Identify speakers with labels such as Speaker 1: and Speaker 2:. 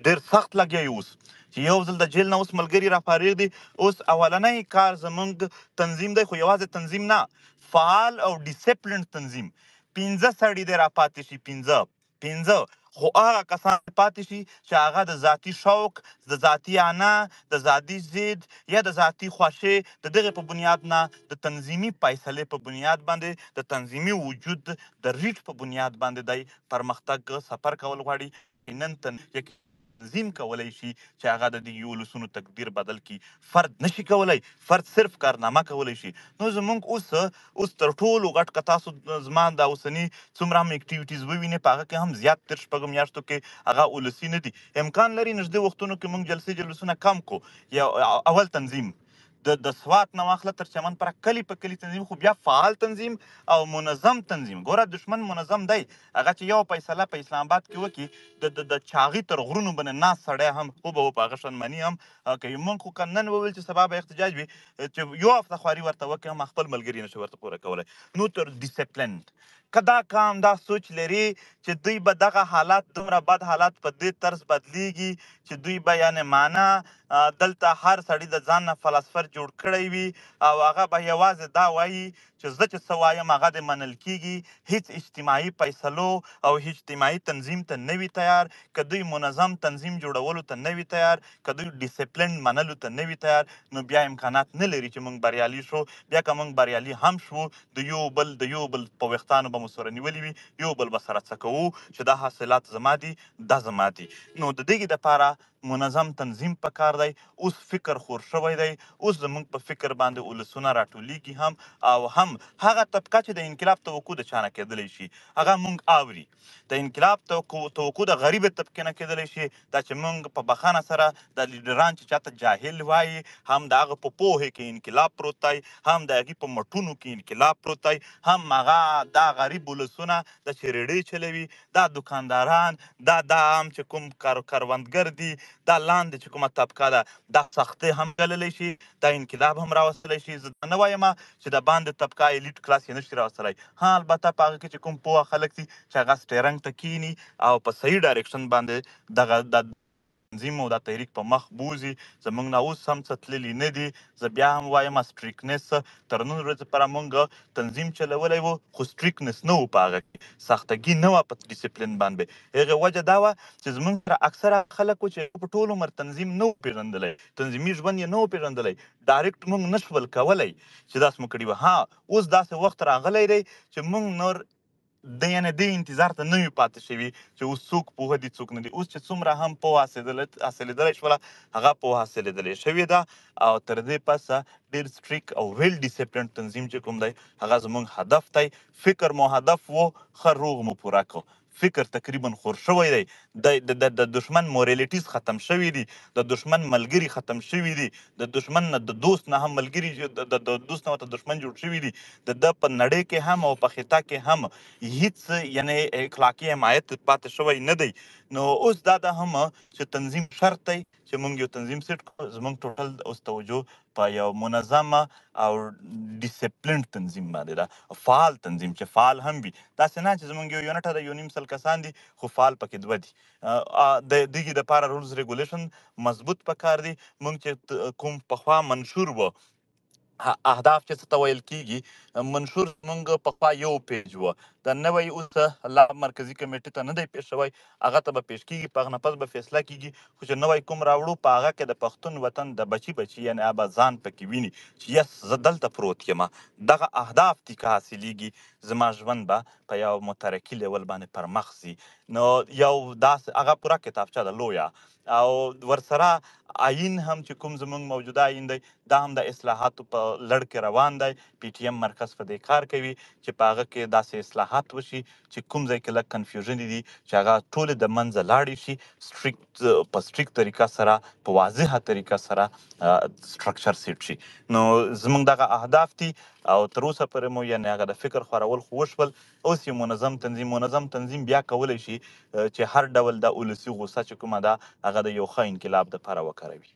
Speaker 1: ډېر سخت لګیا یو اوس چې یو ځل د جیل نه اوس ملګري رافارغ دي. اوس اولنی کار زموږ تنظیم دی، خو یوازې تنظیم نه، فعال او ډیسپلینډ تنظیم. 15 سړي دی راپاتې شي، 15 خو هغه کسان پاتې شي چې هغه د ذاتي شوق، د ذاتي انا، د ذاتي ضد یا د ذاتي خوښۍ د دغې په بنیاد نه، د تنظیمي فیصلې په بنیاد باندې، د تنظیمي وجود د ریټ په بنیاد باندې دی پرمختګ سفر کول غواړي. نن تنظیم کولی شي چې هغه د دې ولسونو تقدیر بدل کړي. فرد نشي کولی، فرد صرف کارنامه کولی شي. نو زموږ اوس تر ټولو غټ که تاسو زما د اوسني څومره هم اکټیویټیز ووینئ په هغه کې هم زیات تر شپږو میاشتو کې هغه ولسي نه دي. امکان لري نږدې وختونو کې موږ جلسې جلوسونه کم کړو. یا اول تنظیم د سوات نه واخله تر چمن پر کلی په کلی تنظیم، خو بیا فعال تنظیم او منظم تنظیم. ګوره دشمن منظم دی، هغه چې یو فیصله په اسلام آباد کې وکړي د چاغي تر غرونو باندې ناست سړی هم خو به په هغه شنمني هم کوي. موږ خو که نن وویل چې سبا به احتجاج وي، چې یو هفته خواري ورته وکړي هم خپل ملګري نشي ورته پوره کولی. نو تر ډیسپلین که دا قام دا سوچ لري چې دوی به دغه حالات، دومره بد حالات په دې طرز بدلیږي چې دوی به یعنې معنا دلته هر سړي د ځان نه فلسفر جوړ کړی وي او هغه به یوازې دا وایي چې زه چې څه وایم هغه دې منل کیږي. هیڅ اجتماعي فیصلو او اجتماعي تنظیم ته نه وي تیار، که دوی منظم تنظیم جوړولو ته نه وي تیار، که دوی ډیسپلین منلو ته نه وي تیار، نو بیا امکانات نه لري چې موږ بریالي شو. بیا که موږ بریالي هم شو، د یو بل په ویښتانو به مو سره نیولي وي، یو بل به سره څه کوو چې دا حاصلات زما دي، دا زما دي. نو د دغې دپاره منظم تنظیم پکار دی. اوس فکر خور شوی دی، اوس زموږ په فکر باندې ولسونه راټولیږي هم او هم هغه طبقه چې د انقلاب توقع د چا نه کېدلی شي هغه موږ اوري. د انقلاب توقع د غریب طبقې نه کېدلی شي، دا چې موږ په بخښنه سره د لیډران چې چاته جاهل وایي، هم د هغه په پوهې کې انقلاب پروت دی، هم د هغې په مټونو کې انقلاب پروت دی، هم هغه دا غریب ولسونه د چې ریډۍ چلوي، دا دکانداران، دا هم چې کوم کروندګر دي، دا لاندې چې کومه طبقه ده، دا سختۍ هم ګاللی شي، دا انقلاب هم راوستلی شي. زه دا نه وایم چې د باندې طبقه ایلیټ کلاس یې نشي راوستلی. ها البته په هغه کې چې کوم پوهه خلک دي چې هغه سټیرنګ ته کیني او په صحیح ډایرکشن باندې دغه تنظیم او دا تحریک په مخ بوځي. زموږ نه اوس هم څه تللي نه دي. زه بیا هم وایم سټریکنس تر نن ورځې پورې موږ تنظیم چلولی و، خو سټریکنس نه و په هغه کې، سختګي نه وه په ډیسپلین باندې. هغې وجه دا وه چې زموږ سره اکثره خلک و چې په ټول عمر تنظیم نه و پېژندلی، تنظیمي ژوند یې نه و پېژندلی، ډایرکټ موږ نه شول کولی چې داسې مو کړي وه. ها اوس داسې وخت راغلی دی چې موږ نور یعنې دې انتظار ته نه یو پاتې شوي چې اوس څوک پوهه دي څوک نه دي. اوس چې څومره هم پوهه حاصلېدلی شوله هغه پوهه حاصلېدلې شوې ده او تر دې پسه ډېر سټریک او ویل ډیسپلینډ تنظیم چې کوم دی هغه زموږ هدف دی. فکر مو هدف و، ښه روغ مو پوره کړو. فکر تقریبا خور شوی دی، د دشمن موریلیټیز ختم شوي دي، د دشمن ملګري ختم شوي دي، د دشمن نه د دوست نه هم ملګري، د دوست نه ورته دشمن جوړ شوي دي. د ده په نړۍ کې هم او په خطه کې هم هیڅ یعنې اخلاقي حمایت پاتې شوی نه دی. نو اوس دا ده هم چې تنظیم شرط دی چې موږ یو تنظیم سیټ کړو. زموږ ټوټل اوس توجه په یو منظمه او ډیسپلینډ تنظیم باندې ده، فعال تنظیم چې فعال هم وي. داسې نه چې زموږ یو یونټ ده، 1.5 کسان دي خو فعال پکې 2 دي. د دغې دپاره رولز ریګولیشن مضبوط پکار دي. موږ چې کوم پخوا منشور و، اهداف چې څه ته ویل کېږي، منشور زموږ پخوا یو پیج و، دا نوی اوس لا مرکزي کمیټې ته نه دی پیش شوی، هغه ته به پیش کېږي، په هغه نه پس به فیصله کېږي. خو چې نوی کوم راوړو په هغه کې د پښتون وطن د بچي یعنې هغه به ځان پکې ویني چې یس زه دلته پروت یم. دغه اهداف دي که حاصلېږي زما ژوند به په یو مترقي لیول باندې پر مخ ځي. نو یو داسې هغه پوره کتابچه ده لویه، او ورسره آیین هم چې کوم زموږ موجوده آیین دی دا هم د اصلاحاتو په لړ کې روان دی. پی ټي ایم مرکز په دې کار کوي چې په هغه کې داسې اصلاحات وشي چې کوم ځای کې لږ کنفیوژن دي چې هغه ټولې د منځه لاړې شي، په سټریک طریقه سره، په واضحه طریقه سره سټرکچر سیټ شي. نو زموږ دغه اهداف دي او تر اوسه پورې مو یعنې هغه د فکر خورول خو وشول. اوس یو منظم تنظیم بیا کولی شي چې هر ډول د ولسي غوسه چې کومه ده هغه د یو ښه انقلاب دپاره وکاروي.